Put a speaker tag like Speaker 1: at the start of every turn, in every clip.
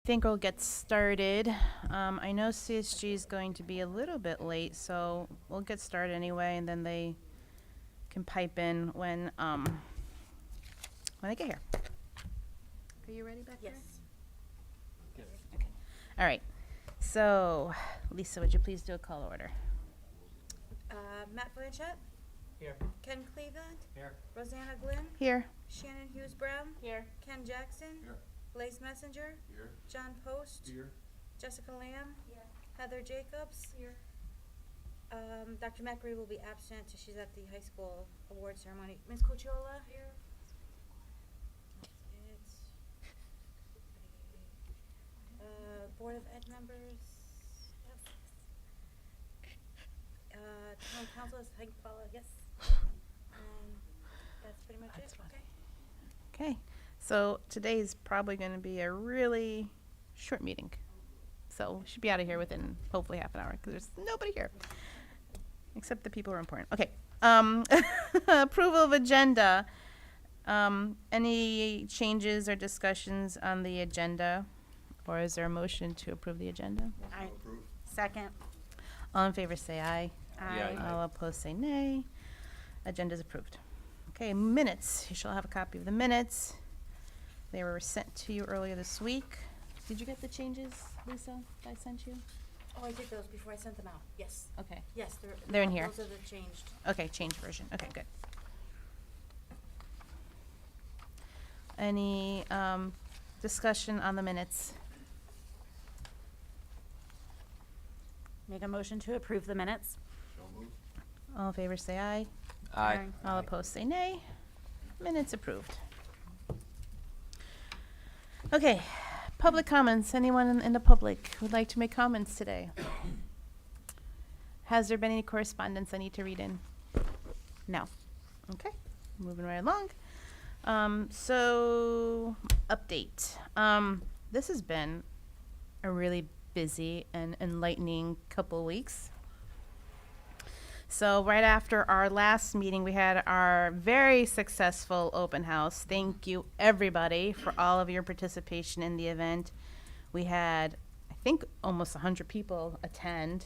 Speaker 1: think we'll get started. I know CSG is going to be a little bit late, so we'll get started anyway, and then they can pipe in when I get here. Are you ready back there?
Speaker 2: Yes.
Speaker 1: Okay. All right. So, Lisa, would you please do a call order?
Speaker 3: Matt Blanchett,
Speaker 2: Here.
Speaker 3: Ken Cleveland,
Speaker 2: Here.
Speaker 3: Rosanna Glynn,
Speaker 1: Here.
Speaker 3: Shannon Hughes Brown,
Speaker 1: Here.
Speaker 3: Ken Jackson,
Speaker 2: Here.
Speaker 3: Blaze Messenger,
Speaker 2: Here.
Speaker 3: John Post,
Speaker 2: Here.
Speaker 3: Jessica Lamb, Heather Jacobs. Dr. McRae will be absent. She's at the high school award ceremony. Ms. Cochiola? Here. It's Board of Ed members. Town council is Hank Paula, yes. That's pretty much
Speaker 1: That's
Speaker 3: it.
Speaker 1: funny.
Speaker 3: Okay.
Speaker 1: Okay. So today's probably going to be a really short meeting. So we should be out of here within hopefully half an hour because there's nobody here except the people who are important. Okay. Approval of agenda. Any changes or discussions on the agenda? Or is there a motion to approve the agenda?
Speaker 3: Second.
Speaker 1: All in favor say aye.
Speaker 2: Aye.
Speaker 1: All opposed say nay. Agenda is approved. Okay, minutes. You shall have a copy of the minutes. They were sent to you earlier this week. Did you get the changes, Lisa, that I sent you?
Speaker 3: Oh, I did those before I sent them out. Yes.
Speaker 1: Okay.
Speaker 3: Yes,
Speaker 1: They're in here.
Speaker 3: Those are the changed.
Speaker 1: Okay, change version. Okay, good. Any discussion on the minutes?
Speaker 3: Make a motion to approve the minutes.
Speaker 2: So moved.
Speaker 1: All in favor say aye.
Speaker 2: Aye.
Speaker 1: All opposed say nay. Minutes approved. Okay, public comments. Anyone in the public would like to make comments today? Has there been any correspondence I need to read in? No. Okay, moving right along. So, update. This has been a really busy and enlightening couple weeks. So right after our last meeting, we had our very successful open house. Thank you, everybody, for all of your participation in the event. We had, I think, almost 100 people attend,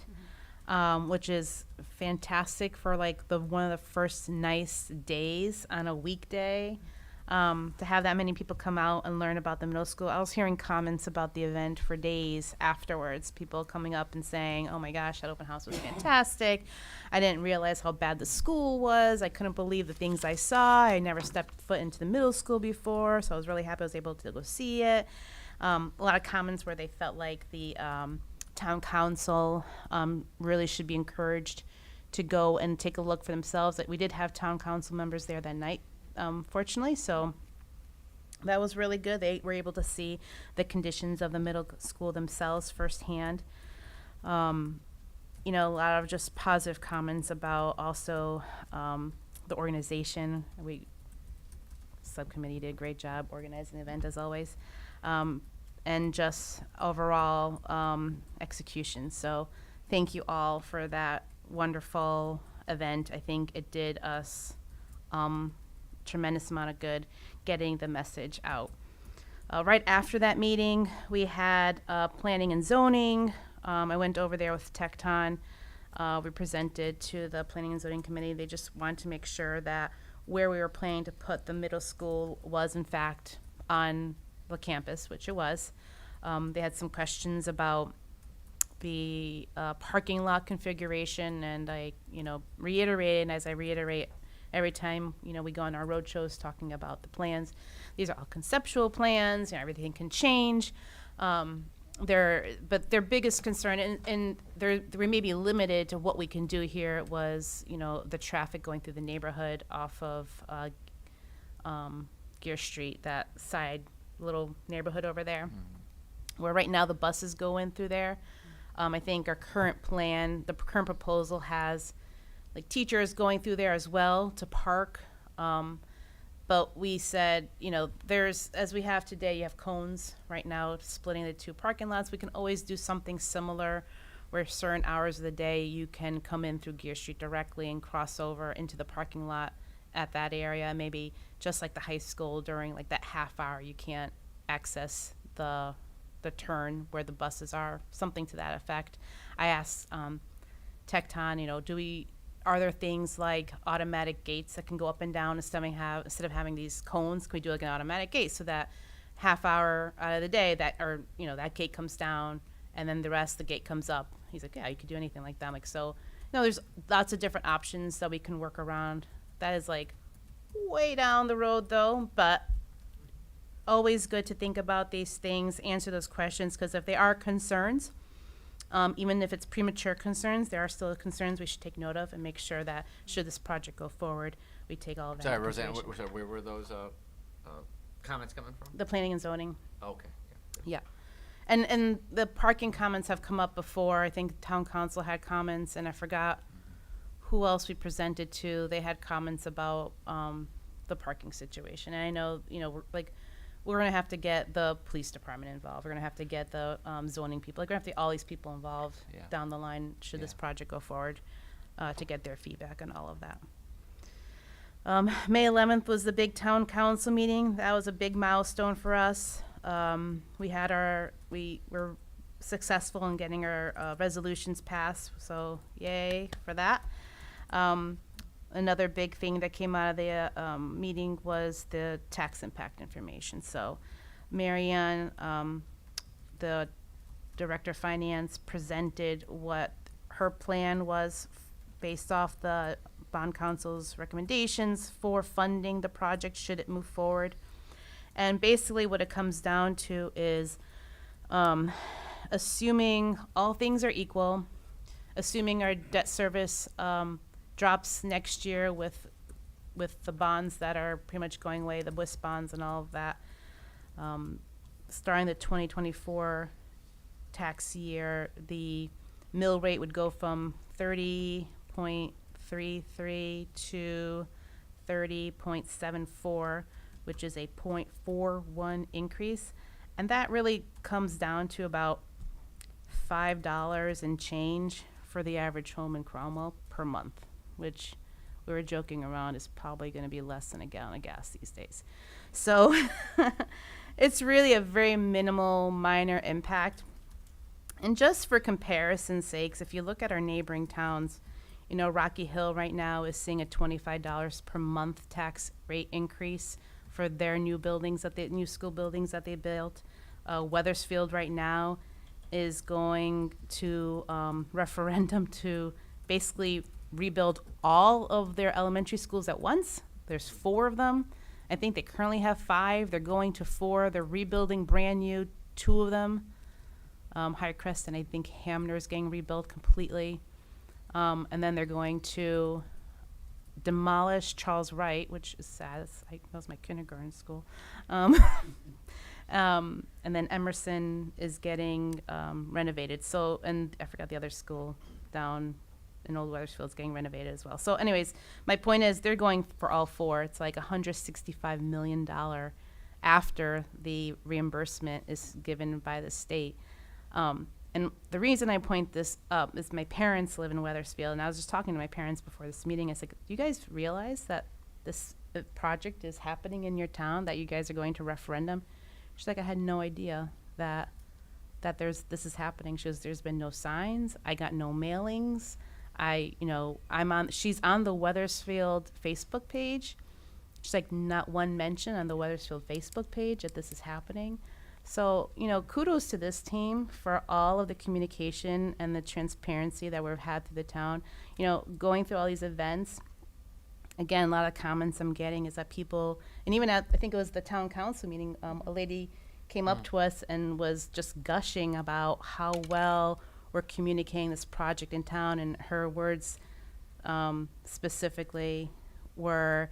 Speaker 1: which is fantastic for like one of the first nice days on a weekday. To have that many people come out and learn about the middle school. I was hearing comments about the event for days afterwards, people coming up and saying, oh my gosh, that open house was fantastic. I didn't realize how bad the school was. I couldn't believe the things I saw. I never stepped foot into the middle school before, so I was really happy I was able to go see it. A lot of comments where they felt like the town council really should be encouraged to go and take a look for themselves. That we did have town council members there that night, fortunately, so that was really good. They were able to see the conditions of the middle school themselves firsthand. You know, a lot of just positive comments about also the organization. Subcommittee did a great job organizing the event as always, and just overall execution. So thank you all for that wonderful event. I think it did us tremendous amount of good getting the message out. Right after that meeting, we had planning and zoning. I went over there with Tecton. We presented to the planning and zoning committee. They just wanted to make sure that where we were planning to put the middle school was in fact on the campus, which it was. They had some questions about the parking lot configuration, and I, reiterated, as I reiterate every time, we go on our road shows talking about the plans. These are all conceptual plans, everything can change. But their biggest concern, and we may be limited to what we can do here, was, the traffic going through the neighborhood off of Gear Street, that side little neighborhood over there, where right now the buses go in through there. I think our current plan, the current proposal has like teachers going through there as well to park. But we said, there's, as we have today, you have cones right now splitting the two parking lots. We can always do something similar where certain hours of the day you can come in through Gear Street directly and cross over into the parking lot at that area. Maybe just like the high school during like that half hour, you can't access the the turn where the buses are, something to that effect. I asked Tecton, you know, are there things like automatic gates that can go up and down instead of having these cones? Can we do like an automatic gate so that half hour out of the day that gate comes down and then the rest the gate comes up? He's like, yeah, you could do anything like that. I'm like, so there's lots of different options that we can work around. That is like way down the road though, but always good to think about these things, answer those questions, because if they are concerns, even if it's premature concerns, there are still concerns we should take note of and make sure that should this project go forward, we take all of that
Speaker 2: Sorry,
Speaker 1: into
Speaker 2: Roseanne,
Speaker 1: consideration.
Speaker 2: where were those comments coming from?
Speaker 1: The planning and zoning.
Speaker 2: Okay.
Speaker 1: Yeah. And the parking comments have come up before. I think town council had comments, and I forgot who else we presented to. They had comments about the parking situation. And I know, we're going to have to get the police department involved. We're going to have to get the zoning people. We're going to have to get all these people involved
Speaker 2: Yeah.
Speaker 1: down the line should this
Speaker 2: Yeah.
Speaker 1: project go forward to get their feedback on all of that. May 11th was the big town council meeting. That was a big milestone for us. We were successful in getting our resolutions passed, so yay for that. Another big thing that came out of the meeting was the tax impact information. So Marianne, the Director of Finance, presented what her plan was based off the Bond Council's recommendations for funding the project should it move forward. And basically what it comes down to is assuming all things are equal, assuming our debt service drops next year with the bonds that are pretty much going away, the WIS bonds and all of that, starting the 2024 tax year, the mill rate would go from 30.33 to 30.74, which is a 0.41 increase. And that really comes down to about $5 and change for the average home in Cromwell per month, which we were joking around is probably going to be less than a gallon of gas these days. So it's really a very minimal, minor impact. And just for comparison's sakes, if you look at our neighboring towns, Rocky Hill right now is seeing a $25 per month tax rate increase for their new school buildings that they built. Weathersfield right now is going to referendum to basically rebuild all of their elementary schools at once. There's 4 of them. I think they currently have 5. They're going to 4. They're rebuilding brand new 2 of them. High Crest and I think Hamner is getting rebuilt completely. And then they're going to demolish Charles Wright, which is sad. That was my kindergarten school. And then Emerson is getting renovated. So, and I forgot the other school down in Old Weathersfield is getting renovated as well. So anyways, my point is they're going for all 4. It's like $165 million after the reimbursement is given by the state. And the reason I point this up is my parents live in Weathersfield, and I was just talking to my parents before this meeting. I said, do you guys realize that this project is happening in your town, that you guys are going to referendum? She's like, I had no idea that this is happening. She goes, there's been no signs. I got no mailings. She's on the Weathersfield Facebook page. She's like, not one mention on the Weathersfield Facebook page that this is happening. So, kudos to this team for all of the communication and the transparency that we've had through the town. Going through all these events, again, a lot of comments I'm getting is that people, and even at, I think it was the town council meeting, a lady came up to us and was just gushing about how well we're communicating this project in town, and her words specifically were,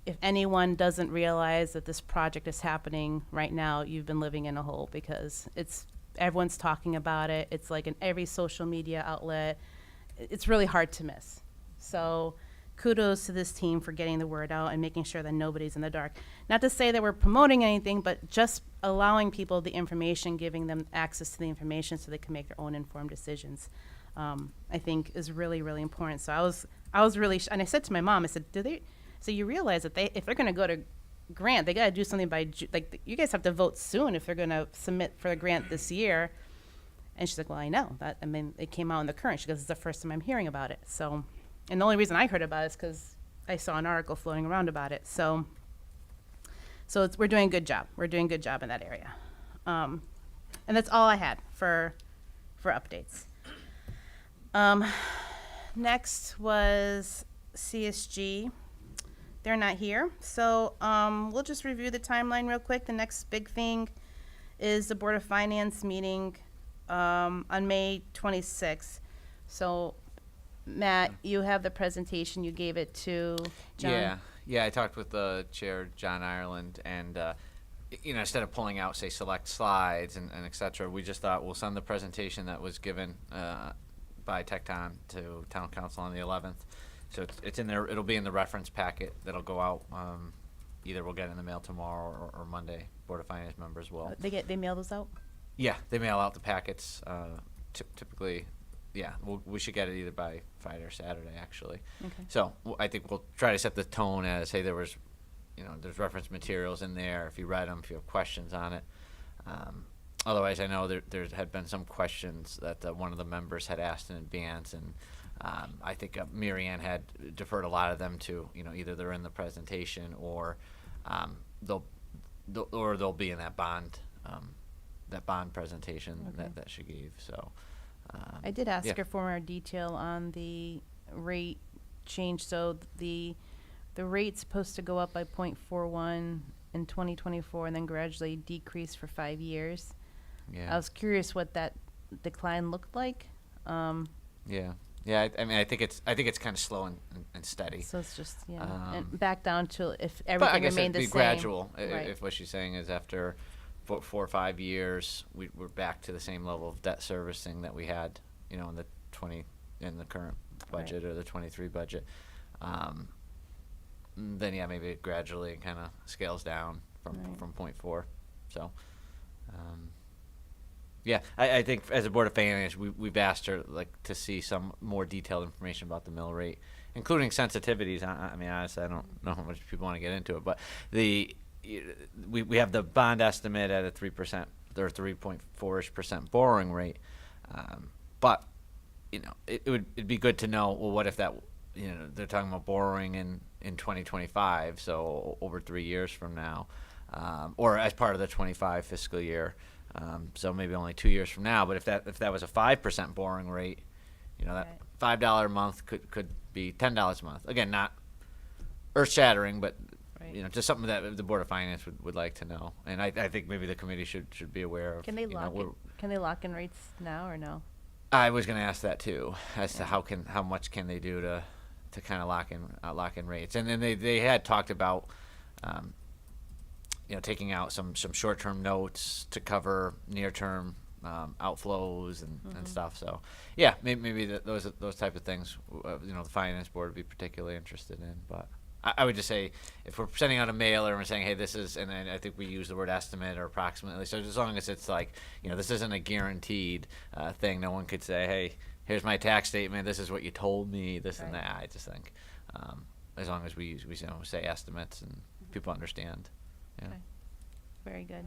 Speaker 1: if anyone doesn't realize that this project is happening right now, you've been living in a hole, because everyone's talking about it. It's like in every social media outlet. It's really hard to miss. So kudos to this team for getting the word out and making sure that nobody's in the dark. Not to say that we're promoting anything, but just allowing people the information, giving them access to the information so they can make their own informed decisions, I think is really, really important. So I was really, and I said to my mom, I said, so you realize that if they're going to go to grant. They got to do something by you guys have to vote soon if they're going to submit for a grant this year. And she's like, well, I know that. I mean, it came out in the Current. She goes, it's the first time I'm hearing about it. So, and the only reason I heard about it is because I saw an article floating around about it. So we're doing a good job. We're doing a good job in that area. And that's all I had for updates. Next was CSG. They're not here. So we'll just review the timeline real quick. The next big thing is the Board of Finance meeting on May 26th. So, Matt, you have the presentation. You gave it to John.
Speaker 2: Yeah. I talked with the chair, John Ireland, and instead of pulling out, say, select slides and et cetera, we just thought we'll send the presentation that was given by Tecton to Town Council on the 11th. So it's in there. It'll be in the reference packet that'll go out. Either we'll get it in the mail tomorrow or Monday. Board of Finance members will.
Speaker 1: They mail those out?
Speaker 2: Yeah, they mail out the packets. Typically, yeah, we should get it either by Friday or Saturday, actually.
Speaker 1: Okay.
Speaker 2: So I think we'll try to set the tone as, hey, there's reference materials in there. If you read them, if you have questions on it. Otherwise, I know there had been some questions that one of the members had asked in advance, and I think Mary Ann had deferred a lot of them to, either they're in the presentation or they'll be in that bond presentation that she gave. So
Speaker 1: I did ask her for more detail on the rate change. So the rate's supposed to go up by 0.41 in 2024 and then gradually decrease for 5 years.
Speaker 2: Yeah.
Speaker 1: I was curious what that decline looked like.
Speaker 2: Yeah, I mean, I think it's kind of slow and steady.
Speaker 1: So it's just and back down to if
Speaker 2: But I
Speaker 1: everything
Speaker 2: guess
Speaker 1: remained
Speaker 2: it'd
Speaker 1: the
Speaker 2: be
Speaker 1: same.
Speaker 2: gradual.
Speaker 1: Right.
Speaker 2: If what she's saying is after 4 or 5 years, we're back to the same level of debt servicing that we had, in the current budget or the 23 budget. Then maybe it gradually kind of scales down from 0.4. So. I think as a Board of Finance, we've asked her to see some more detailed information about the mill rate, including sensitivities. I mean, honestly, I don't know how much people want to get into it, but we have the bond estimate at a 3% or 3.4% borrowing rate, but it'd be good to know. Well, what if that they're talking about borrowing in 2025, so over 3 years from now, or as part of the 25 fiscal year. So maybe only 2 years from now, but if that was a 5% borrowing rate, that $5 a month could be $10 a month. Again, not earth-shattering, but just something that the Board of Finance would like to know. And I think maybe the committee should be aware of.
Speaker 1: Can they lock in rates now or no?
Speaker 2: I was going to ask that too, as to how much can they do to kind of lock in rates. And then they had talked about. Taking out some short-term notes to cover near-term outflows and stuff. So, maybe those type of things. The finance board would be particularly interested in. But I would just say, if we're sending out a mailer and we're saying, hey, this is, and I think we use the word estimate or approximately. So as long as it's this isn't a guaranteed thing. No one could say, hey, here's my tax statement. This is what you told me. This and that. I just think, as long as we say estimates and people understand. Yeah.
Speaker 1: Okay. Very good.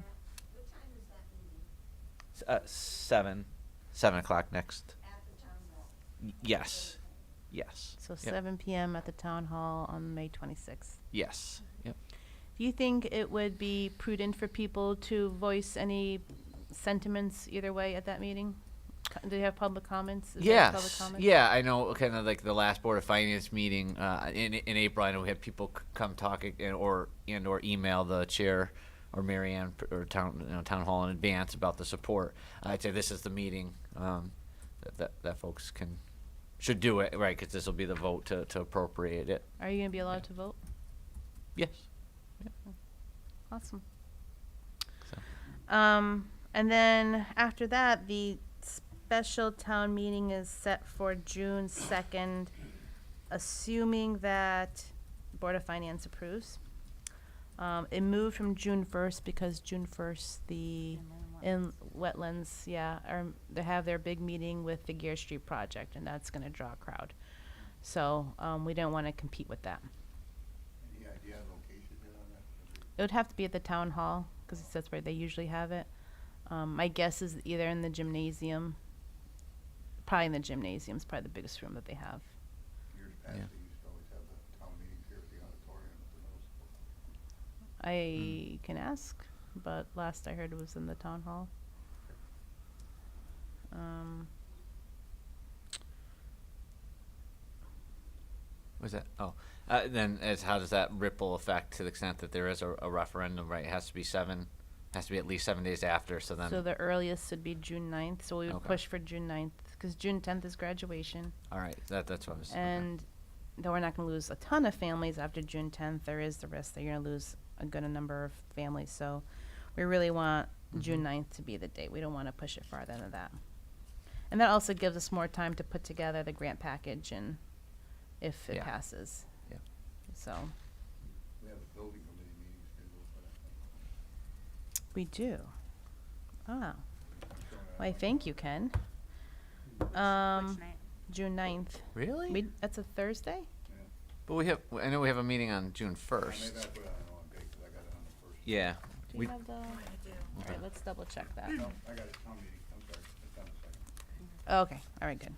Speaker 3: What time is that meeting?
Speaker 2: 7 o'clock next.
Speaker 3: At the town hall?
Speaker 2: Yes.
Speaker 1: So
Speaker 2: Yep.
Speaker 1: 7 p.m. at the town hall on May 26th.
Speaker 2: Yes. Yep.
Speaker 1: Do you think it would be prudent for people to voice any sentiments either way at that meeting? Do they have public comments? Is there public
Speaker 2: Yes.
Speaker 1: comments?
Speaker 2: Yeah, I know. Kind of like the last Board of Finance meeting in April. I know we had people come talk or email the chair or Mary Ann or town hall in advance about the support. I'd say this is the meeting that folks should do it, right? Because this will be the vote to appropriate it.
Speaker 1: Are you going to be allowed to vote?
Speaker 2: Yes.
Speaker 1: Awesome.
Speaker 2: So.
Speaker 1: And then after that, the special town meeting is set for June 2nd, assuming that Board of Finance approves. It moved from June 1st because June 1st, the wetlands, they have their big meeting with the Gear Street project, and that's going to draw a crowd. So we don't want to compete with that.
Speaker 4: Any idea on location yet on
Speaker 1: It would have to be at the town hall, because that's where they usually have it. My guess is either in the gymnasium. Probably in the gymnasium is probably the biggest room that they have.
Speaker 4: Years past,
Speaker 2: Yeah.
Speaker 4: they used to always have the town meetings here at the auditorium at the middle school.
Speaker 1: I can ask, but last I heard it was in the town hall.
Speaker 2: Was that? Oh, then how does that ripple effect to the extent that there is a referendum? Right, it has to be at least 7 days after. So then,
Speaker 1: So the earliest would be June 9th, so we would
Speaker 2: Okay.
Speaker 1: push for June 9th, because June 10th is graduation.
Speaker 2: all right, that's what I was. okay.
Speaker 1: And though we're not going to lose a ton of families after June 10th, there is the risk that you're going to lose a good number of families. So we really want June 9th to be the date. We don't want to push it farther than that. And that also gives us more time to put together the grant package and if it
Speaker 2: Yeah.
Speaker 1: passes.
Speaker 2: Yeah.
Speaker 1: So
Speaker 4: We have a building committee meeting scheduled for that.
Speaker 1: we do. Oh,
Speaker 4: I'm showing that
Speaker 1: why,
Speaker 4: on
Speaker 1: thank you, Ken.
Speaker 3: Which
Speaker 1: Um,
Speaker 3: night?
Speaker 1: June 9th.
Speaker 2: Really?
Speaker 1: That's a Thursday?
Speaker 4: Yeah.
Speaker 2: But I know we have a meeting on June
Speaker 4: I made
Speaker 2: 1st.
Speaker 4: that put on the wrong date, 'cause I got it on the first.
Speaker 2: Yeah.
Speaker 1: Do
Speaker 2: We-
Speaker 1: you have the?
Speaker 3: I do.
Speaker 1: All
Speaker 2: Okay.
Speaker 1: right, let's double check that.
Speaker 4: No, I got it, town meeting, I'm sorry, it's on the second.
Speaker 1: Oh, okay, all right, good.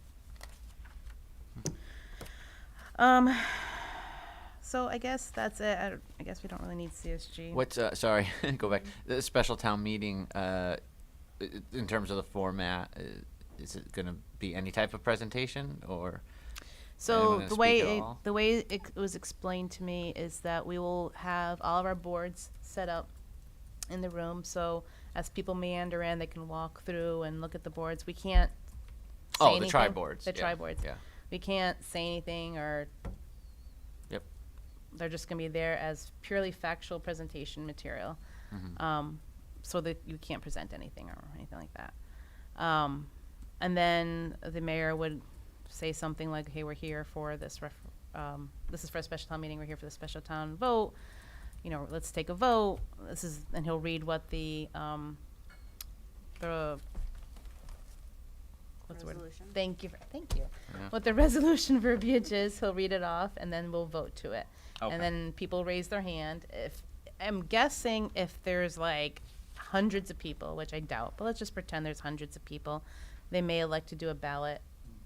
Speaker 1: So I guess that's it. I guess we don't really need CSG.
Speaker 2: What's sorry, go back. The special town meeting, in terms of the format, is it going to be any type of presentation or?
Speaker 1: So
Speaker 2: anyone gonna
Speaker 1: the way
Speaker 2: speak at
Speaker 1: it,
Speaker 2: all?
Speaker 1: the way it was explained to me is that we will have all of our boards set up in the room. So as people meander in, they can walk through and look at the boards. We can't say
Speaker 2: Oh, the
Speaker 1: anything.
Speaker 2: tri-boards.
Speaker 1: The
Speaker 2: yeah,
Speaker 1: tri-boards.
Speaker 2: Yeah.
Speaker 1: We can't say anything or.
Speaker 2: Yep.
Speaker 1: They're just going to be there as purely factual presentation material.
Speaker 2: Mhm.
Speaker 1: So that you can't present anything or anything like that. And then the mayor would say something like, hey, we're here for this, this is for a special town meeting, we're here for the special town vote, you know, let's take a vote, and he'll read what the what's the word?
Speaker 3: Resolution.
Speaker 1: Thank you,
Speaker 2: Yeah.
Speaker 1: what the resolution verbiage is, he'll read it off, and then we'll vote to it.
Speaker 2: Okay.
Speaker 1: And then people raise their hand. I'm guessing if there's like hundreds of people, which I doubt, but let's just pretend there's hundreds of people, they may elect to do a ballot,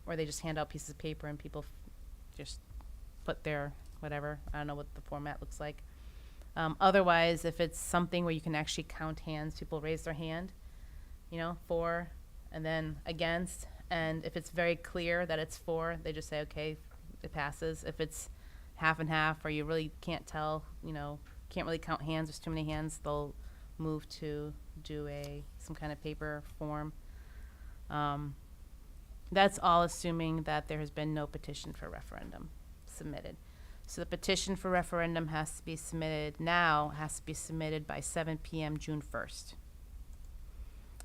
Speaker 1: or they just hand out pieces of paper and people just put their whatever. I don't know what the format looks like. Otherwise, if it's something where you can actually count hands, people raise their hand, you know, for, and then against. And if it's very clear that it's for, they just say, okay, it passes. If it's half and half, or you really can't tell, you know, can't really count hands, there's too many hands, they'll move to do some kind of paper form. That's all assuming that there has been no petition for referendum submitted. So the petition for referendum has to be submitted by 7 p.m. June 1st.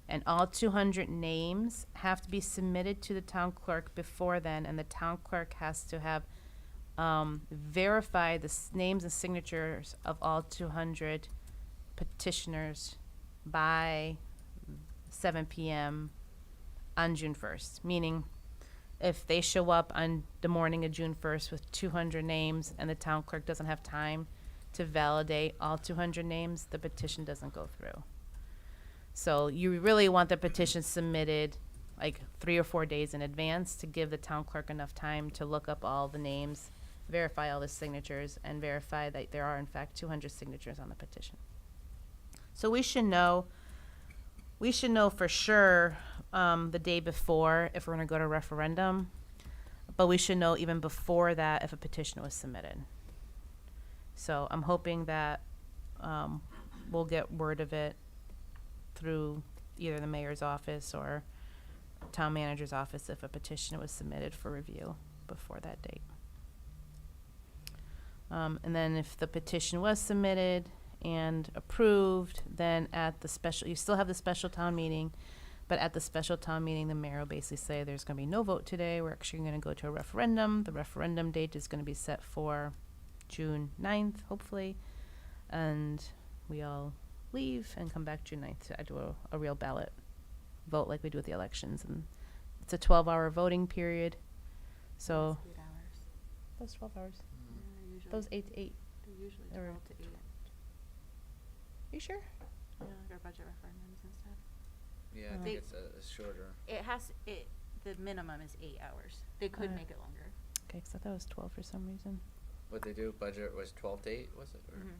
Speaker 1: And all 200 names have to be submitted to the town clerk before then, and the town clerk has to have verified the names and signatures of all 200 petitioners by 7 p.m. on June 1st, meaning if they show up on the morning of June 1st with 200 names and the town clerk doesn't have time to validate all 200 names, the petition doesn't go through. So you really want the petition submitted like 3 or 4 days in advance to give the town clerk enough time to look up all the names, verify all the signatures, and verify that there are in fact 200 signatures on the petition. So we should know for sure the day before if we're going to go to referendum, but we should know even before that if a petition was submitted. So I'm hoping that we'll get word of it through either the mayor's office or town manager's office if a petition was submitted for review before that date. And then if the petition was submitted and approved, then you still have the special town meeting, but at the special town meeting, the mayor will basically say there's going to be no vote today. We're actually going to go to a referendum. The referendum date is going to be set for June 9th, hopefully. And we all leave and come back June 9th to do a real ballot vote like we do with the elections. And it's a 12-hour voting period. So
Speaker 3: That's 8 hours.
Speaker 1: those 12 hours.
Speaker 3: Yeah, usually.
Speaker 1: Those 8 to 8.
Speaker 3: They're usually
Speaker 1: or
Speaker 3: 12 to 8.
Speaker 1: You sure?
Speaker 3: Yeah, like our budget referendums and stuff.
Speaker 2: Yeah,
Speaker 1: I
Speaker 3: think
Speaker 2: it's a shorter.
Speaker 3: The minimum is 8 hours. They could
Speaker 1: Alright.
Speaker 3: make it longer.
Speaker 1: Okay, 'cause I thought it was 12 for some reason.
Speaker 2: What they do, budget was 12 to 8, was it? Or?
Speaker 3: Mm-hmm.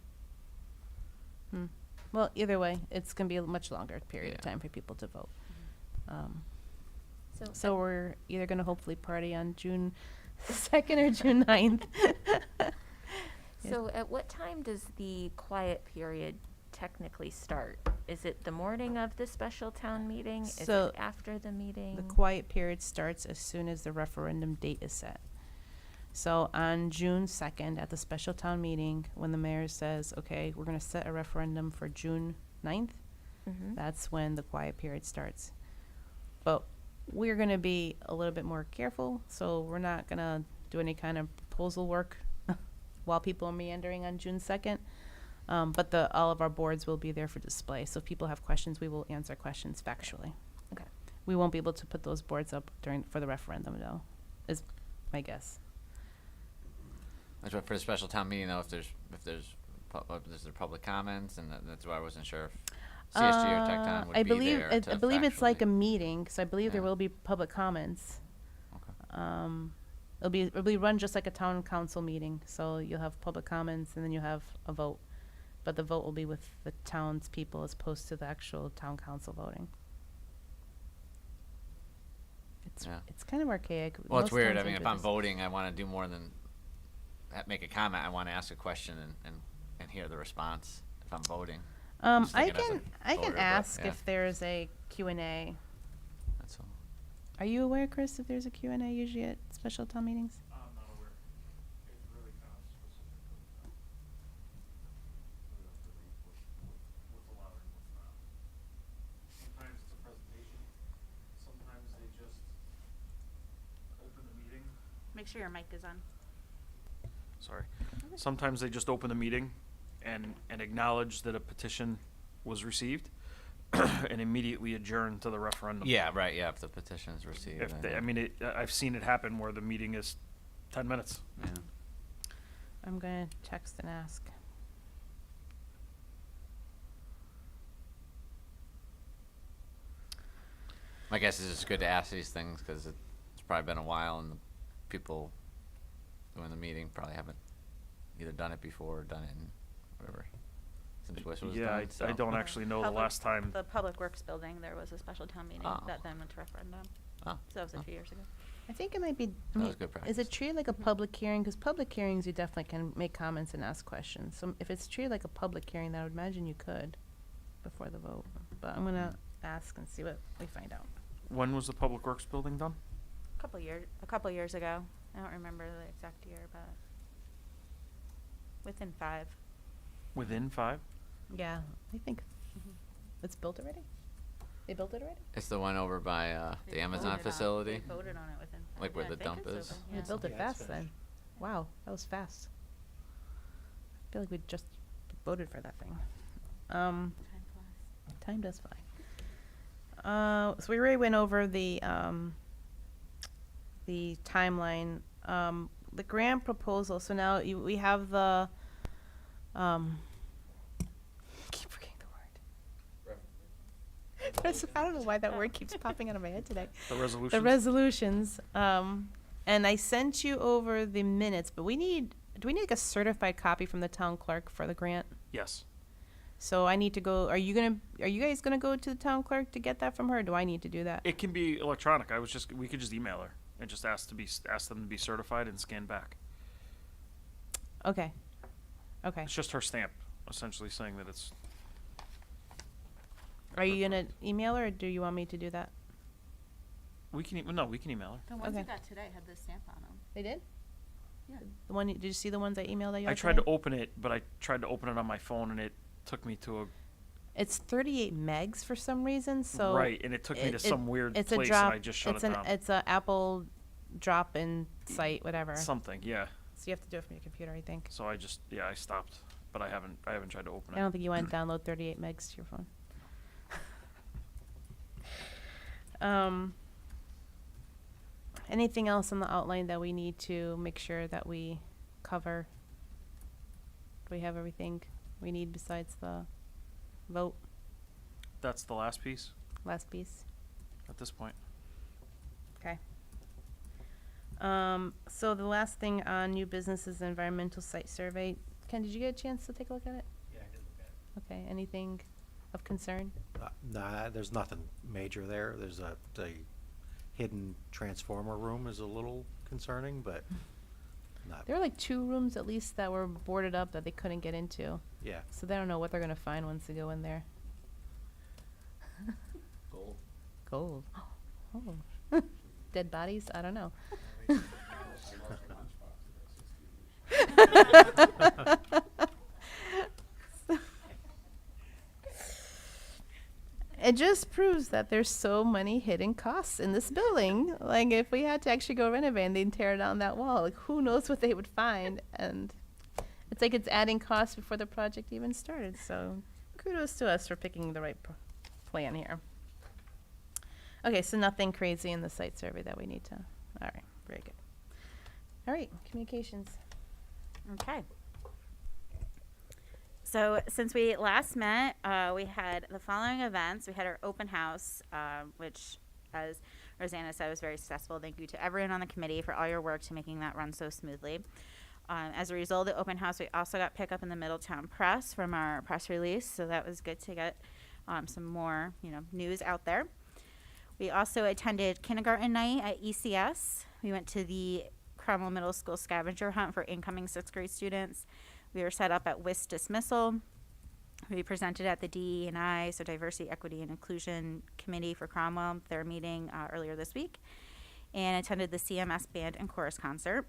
Speaker 1: Hmm. Well, either way, it's gonna be a much longer period of
Speaker 2: Yeah.
Speaker 1: time for people to vote.
Speaker 5: So,
Speaker 1: So we're either gonna hopefully party on June 2nd or June 9th.
Speaker 5: so at what time does the quiet period technically start? Is it the morning of the special town meeting? Is
Speaker 1: So,
Speaker 5: it after the meeting?
Speaker 1: The quiet period starts as soon as the referendum date is set. So on June 2nd, at the special town meeting, when the mayor says, okay, we're gonna set a referendum for June 9th,
Speaker 5: Mhm.
Speaker 1: that's when the quiet period starts. But we're gonna be a little bit more careful, so we're not gonna do any kind of proposal work while people are meandering on June 2nd. But all of our boards will be there for display, so if people have questions, we will answer questions factually.
Speaker 5: Okay.
Speaker 1: We won't be able to put those boards up for the referendum, though, is my guess.
Speaker 2: That's what for the special town meeting though. If there's public comments, and that's why I wasn't sure if CSG or Tech Time would
Speaker 1: I
Speaker 2: be
Speaker 1: believe
Speaker 2: there.
Speaker 1: I believe it's like a
Speaker 2: factually-
Speaker 1: meeting, so I believe there
Speaker 2: Yeah.
Speaker 1: will be public comments.
Speaker 2: Okay.
Speaker 1: It'll be run just like a town council meeting, so you'll have public comments and then you have a vote, but the vote will be with the townspeople as opposed to the actual town council voting.
Speaker 2: Yeah.
Speaker 1: It's kind of archaic.
Speaker 2: Well, it's
Speaker 1: Most
Speaker 2: weird.
Speaker 1: towns
Speaker 2: I mean,
Speaker 1: don't
Speaker 2: if
Speaker 1: do
Speaker 2: I'm
Speaker 1: this.
Speaker 2: voting, I want to do more than make a comment. I want to ask a question and hear the response if I'm voting. Just
Speaker 1: I
Speaker 2: thinking as a
Speaker 1: can
Speaker 2: voter, but,
Speaker 1: ask
Speaker 2: yeah.
Speaker 1: if there's a Q&A.
Speaker 2: That's all.
Speaker 1: Are you aware, Chris, if there's a Q&A usually at special town meetings?
Speaker 6: I'm not aware. It's really kind of specific what's allowed and what's not. Sometimes it's a presentation, sometimes they just open the meeting.
Speaker 3: Make sure your mic is on.
Speaker 6: Sorry. Sometimes they just open the meeting and acknowledge that a petition was received and immediately adjourn to the referendum.
Speaker 2: Yeah, right. Yeah, if the petition is received.
Speaker 6: If they, I mean, I've seen it happen where the meeting is 10 minutes.
Speaker 2: Yeah.
Speaker 1: I'm gonna text and ask.
Speaker 2: My guess is it's good to ask these things because it's probably been a while, and the people doing the meeting probably haven't either done it before or done it in whatever since Wish was
Speaker 6: Yeah,
Speaker 2: done.
Speaker 6: I don't actually know the last time.
Speaker 3: The Public Works building, there was a special town meeting
Speaker 2: Oh.
Speaker 3: that then went to referendum.
Speaker 2: Oh,
Speaker 3: So that was
Speaker 2: oh.
Speaker 3: a few years ago.
Speaker 1: I think it might be. I
Speaker 2: That
Speaker 1: mean,
Speaker 2: was good
Speaker 1: is
Speaker 2: practice.
Speaker 1: it treated like a public hearing? Because public hearings, you definitely can make comments and ask questions. So if it's treated like a public hearing, then I would imagine you could before the vote. But I'm gonna ask and see what we find out.
Speaker 6: When was the Public Works building done?
Speaker 3: A couple years ago. I don't remember the exact year, but within 5.
Speaker 6: Within 5?
Speaker 1: Yeah, I think it's built already. They built it already.
Speaker 2: It's the one over by the
Speaker 3: They
Speaker 2: Amazon
Speaker 3: voted on-
Speaker 2: facility.
Speaker 3: They voted on it within 5.
Speaker 2: Like where
Speaker 3: Yeah,
Speaker 2: the
Speaker 3: I think
Speaker 2: dump
Speaker 3: it's
Speaker 2: is?
Speaker 3: open,
Speaker 1: They
Speaker 3: yeah.
Speaker 1: built it
Speaker 7: Yeah, it's
Speaker 1: fast then.
Speaker 7: finished.
Speaker 1: Wow, that was fast. I feel like we just voted for that thing.
Speaker 3: Time flies.
Speaker 1: Time does fly. So we already went over the timeline. The grant proposal, so now we have the, keep forgetting the word. I don't know why that word keeps popping out of my head today.
Speaker 6: The resolution?
Speaker 1: The resolutions, and I sent you over the minutes, but do we need like a certified copy from the town clerk for the grant?
Speaker 6: Yes.
Speaker 1: So I need to go, are you guys gonna go to the town clerk to get that from her, or do I need to do that?
Speaker 6: It can be electronic. We could just email her and just ask them to be certified and scanned back.
Speaker 1: Okay. Okay.
Speaker 6: It's just her stamp, essentially saying that it's.
Speaker 1: Are you gonna email her, or do you want me to do that?
Speaker 6: We can email her.
Speaker 3: The ones you
Speaker 1: Okay.
Speaker 3: got today had the stamp on them.
Speaker 1: They did?
Speaker 3: Yeah.
Speaker 1: The one, did you see the ones I emailed that you
Speaker 6: I
Speaker 1: had
Speaker 6: tried to
Speaker 1: today?
Speaker 6: open it, but I tried to open it on my phone and it took me to a.
Speaker 1: It's 38 megs for some reason, so.
Speaker 6: Right, and it took me to some weird
Speaker 1: it's
Speaker 6: place
Speaker 1: a drop,
Speaker 6: and I just shut
Speaker 1: it's
Speaker 6: it
Speaker 1: an,
Speaker 6: down.
Speaker 1: It's a Apple drop-in site, whatever. So
Speaker 6: Something, yeah.
Speaker 1: you have to do it from your computer, I think.
Speaker 6: So I stopped, but I haven't tried to open
Speaker 1: I
Speaker 6: it.
Speaker 1: don't think you want to download 38 megs to your phone. Anything else on the outline that we need to make sure that we cover? Do we have everything we need besides the vote,
Speaker 6: That's the last piece
Speaker 1: last piece.
Speaker 6: at this point.
Speaker 1: Okay. So the last thing on new business is the environmental site survey. Ken, did you get a chance to take a look at it?
Speaker 7: Yeah, I did look at it.
Speaker 1: Okay, anything of concern?
Speaker 7: Nah, there's nothing major there. There's the hidden transformer room is a little concerning, but not,
Speaker 1: There were like 2 rooms at least that were boarded up that they couldn't get into.
Speaker 7: yeah.
Speaker 1: So they don't know what they're gonna find once they go in there.
Speaker 4: Gold.
Speaker 1: Gold. Oh. Dead bodies? I don't know. It just proves that there's so many hidden costs in this building. Like, if we had to actually go renovate and they'd tear down that wall, like, who knows what they would find? And it's like it's adding costs before the project even started. So kudos to us for picking the right plan here. Okay, so nothing crazy in the site survey that we need to. All right, very good. All right, communications.
Speaker 8: Okay. So since we last met, we had the following events. We had our open house, which, as Rosanna said, was very successful. Thank you to everyone on the committee for all your work to making that run so smoothly. As a result of the open house, we also got pickup in the Middletown Press from our press release, so that was good to get some more, news out there. We also attended kindergarten night at ECS. We went to the Cromwell Middle School scavenger hunt for incoming 6th grade students. We were set up at WIS dismissal. We presented at the DE&I, so Diversity, Equity, and Inclusion Committee for Cromwell, their meeting earlier this week, and attended the CMS band and chorus concert.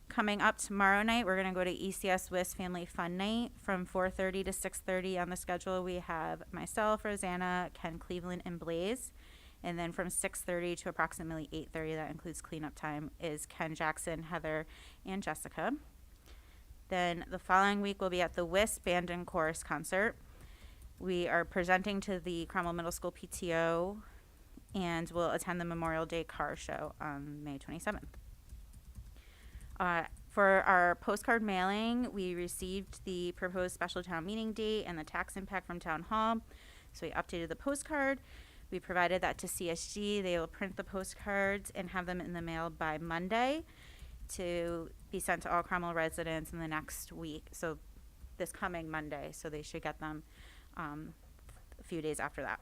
Speaker 8: Coming up tomorrow night, we're going to go to ECS WIS Family Fun Night from 4:30 to 6:30 on the schedule. We have myself, Rosanna, Ken Cleveland, and Blaze. And then from 6:30 to approximately 8:30, that includes cleanup time, is Ken Jackson, Heather, and Jessica. Then the following week, we'll be at the WIS Band and Chorus Concert. We are presenting to the Cromwell Middle School PTO, and we'll attend the Memorial Day Car Show on May 27th. For our postcard mailing, we received the proposed special town meeting date and the tax impact from Town Hall. So we updated the postcard. We provided that to CSG. They will print the postcards and have them in the mail by Monday to be sent to all Cromwell residents in the next week. So this coming Monday. So they should get them a few days after that.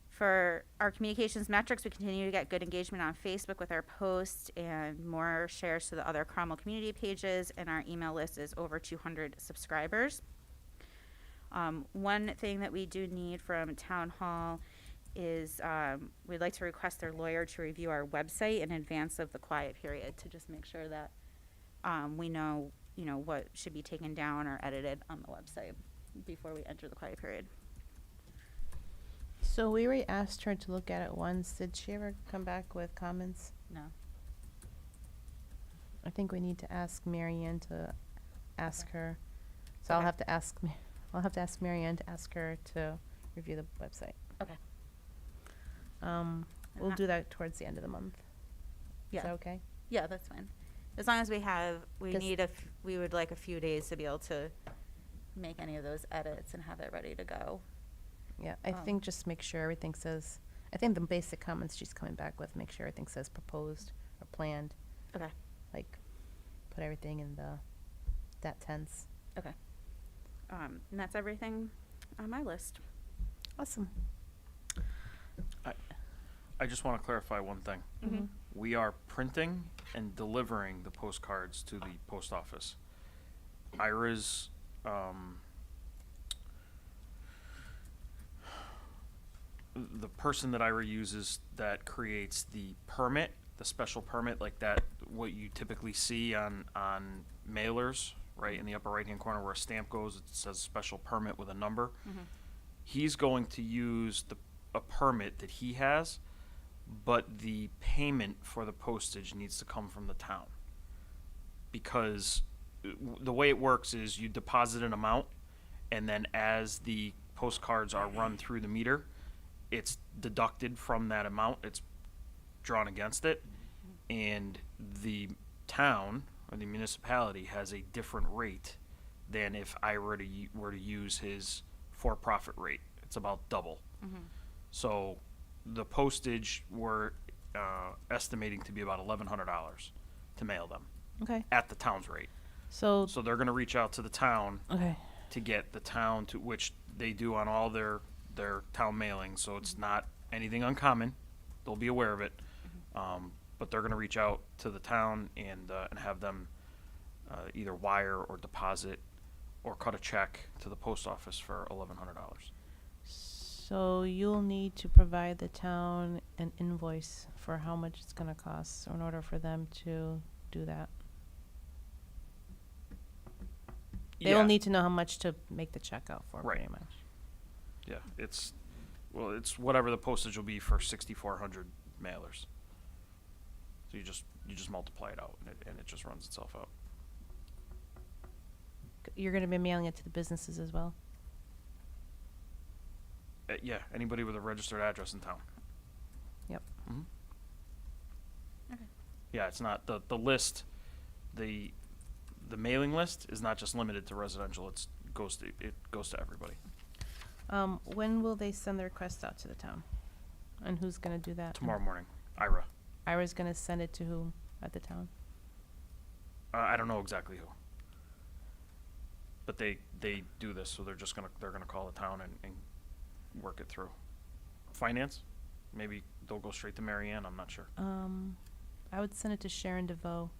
Speaker 8: For our communications metrics, we continue to get good engagement on Facebook with our posts and more shares to the other Cromwell community pages, and our email list is over 200 subscribers. One thing that we do need from Town Hall is we'd like to request their lawyer to review our website in advance of the quiet period to just make sure that we know, what should be taken down or edited on the website before we enter the quiet period.
Speaker 1: So we already asked her to look at it once. Did she ever come back with comments?
Speaker 8: No.
Speaker 1: I think we need to ask Marianne to ask her. So
Speaker 8: Okay.
Speaker 1: I'll have to ask Marianne to ask her to review the website.
Speaker 8: Okay.
Speaker 1: We'll
Speaker 8: that-
Speaker 1: do that towards the end of the month.
Speaker 8: Yeah.
Speaker 1: Is that okay?
Speaker 8: Yeah, that's fine. As long as we
Speaker 1: 'Cause-
Speaker 8: we would like a few days to be able to make any of those edits and have it ready to go.
Speaker 1: Yeah, I think just make sure everything says, I think the basic comments she's coming back with, make sure everything says proposed or planned.
Speaker 8: Okay.
Speaker 1: Like, put everything in that tense.
Speaker 8: Okay. And that's everything on my list.
Speaker 1: Awesome.
Speaker 6: I just want to clarify one thing.
Speaker 1: Mhm.
Speaker 6: We are printing and delivering the postcards to the post office. Ira's the person that Ira uses that creates the permit, the special permit, like that, what you typically see on mailers, right, in the upper right-hand corner where a stamp goes, it says special permit with a number. He's going to use a permit that he has, but the payment for the postage needs to come from the town. Because the way it works is you deposit an amount, and then as the postcards are run through the meter, it's deducted from that amount, it's drawn against it, and the town or the municipality has a different rate than if I were to use his for-profit rate. It's about double.
Speaker 8: Mhm.
Speaker 6: So the postage we're estimating to be about $1,100 to mail them
Speaker 1: Okay.
Speaker 6: at the town's rate.
Speaker 1: So,
Speaker 6: So they're going to reach out to the town
Speaker 1: okay.
Speaker 6: to get the town to, which they do on all their town mailings. So it's not anything uncommon. They'll be aware of it. But they're going to reach out to the town and have them either wire or deposit or cut a check to the post office for $1,100.
Speaker 1: So you'll need to provide the town an invoice for how much it's gonna cost in order for them to do that. They
Speaker 6: Yeah.
Speaker 1: will need to know how much to make the check out for,
Speaker 6: Right.
Speaker 1: pretty much.
Speaker 6: Yeah, it's whatever the postage will be for 6,400 mailers. So you just multiply it out, and it just runs itself out.
Speaker 1: You're gonna be mailing it to the businesses as well?
Speaker 6: Yeah, anybody with a registered address in town.
Speaker 1: Yep.
Speaker 6: Mhm.
Speaker 8: Okay.
Speaker 6: Yeah, it's not the list. The mailing list is not just limited to residential. It goes to everybody.
Speaker 1: When will they send the request out to the town? And who's gonna do that?
Speaker 6: Tomorrow morning, Ira.
Speaker 1: Ira's gonna send it to whom at the town?
Speaker 6: I don't know exactly who. But they do this, so they're gonna call the town and work it through. Finance, maybe they'll go straight to Mary Ann. I'm not sure.
Speaker 1: I would send it to Sharon DeVoe.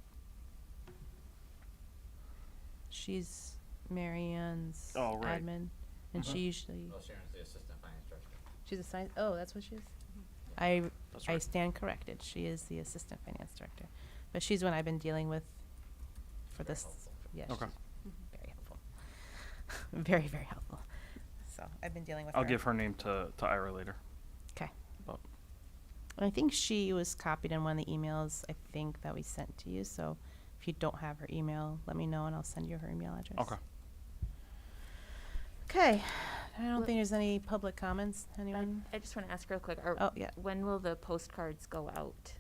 Speaker 1: She's Mary Ann's
Speaker 6: Oh, right.
Speaker 1: admin, and she usually,
Speaker 2: Sharon's the assistant finance director.
Speaker 1: she's a science, oh, that's what she is?
Speaker 6: That's
Speaker 1: I
Speaker 6: right.
Speaker 1: stand corrected. She is the assistant finance director. But she's one I've been dealing with for
Speaker 2: Very
Speaker 1: this,
Speaker 2: helpful.
Speaker 1: yes,
Speaker 6: Okay.
Speaker 1: she's very helpful. Very, very helpful. So I've been dealing with her.
Speaker 6: I'll give her name to Ira later.
Speaker 1: Okay.
Speaker 6: But
Speaker 1: I think she was copied in one of the emails, I think, that we sent to you. So if you don't have her email, let me know and I'll send you her email address.
Speaker 6: okay.
Speaker 1: Okay. I don't think there's any public comments. Anyone?
Speaker 5: I just want to ask real quick.
Speaker 1: Oh, yeah.
Speaker 5: When will the postcards go out?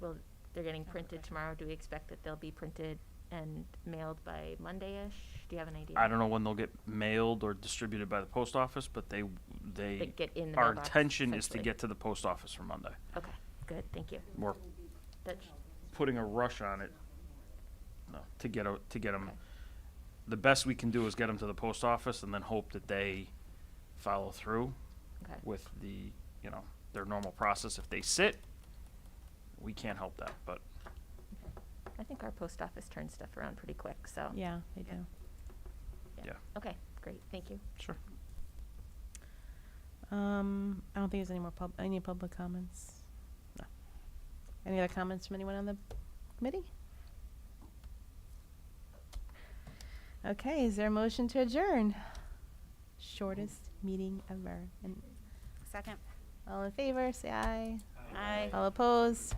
Speaker 5: They're getting printed tomorrow. Do we expect that they'll be printed and mailed by Monday-ish? Do you have an idea?
Speaker 6: I don't know when they'll get mailed or distributed by the post office, but they
Speaker 5: That get in the
Speaker 6: our
Speaker 5: mailbox,
Speaker 6: intention is to
Speaker 5: essentially.
Speaker 6: get to the post office for Monday.
Speaker 5: Okay, good. Thank you.
Speaker 6: We're
Speaker 5: That,
Speaker 6: putting a rush on it. No, to get them.
Speaker 5: Okay.
Speaker 6: The best we can do is get them to the post office and then hope that they follow through
Speaker 5: okay.
Speaker 6: with their normal process. If they sit, we can't help that. But
Speaker 5: I think our post office turns stuff around pretty quick, so.
Speaker 1: Yeah, they do.
Speaker 6: yeah,
Speaker 5: Okay, great. Thank you.
Speaker 6: sure.
Speaker 1: I don't think there's any more any public comments. No. Any other comments from anyone on the committee? Okay, is there a motion to adjourn? Shortest meeting ever. And
Speaker 8: Second.
Speaker 1: all in favor, say aye.
Speaker 8: Aye.
Speaker 1: All opposed?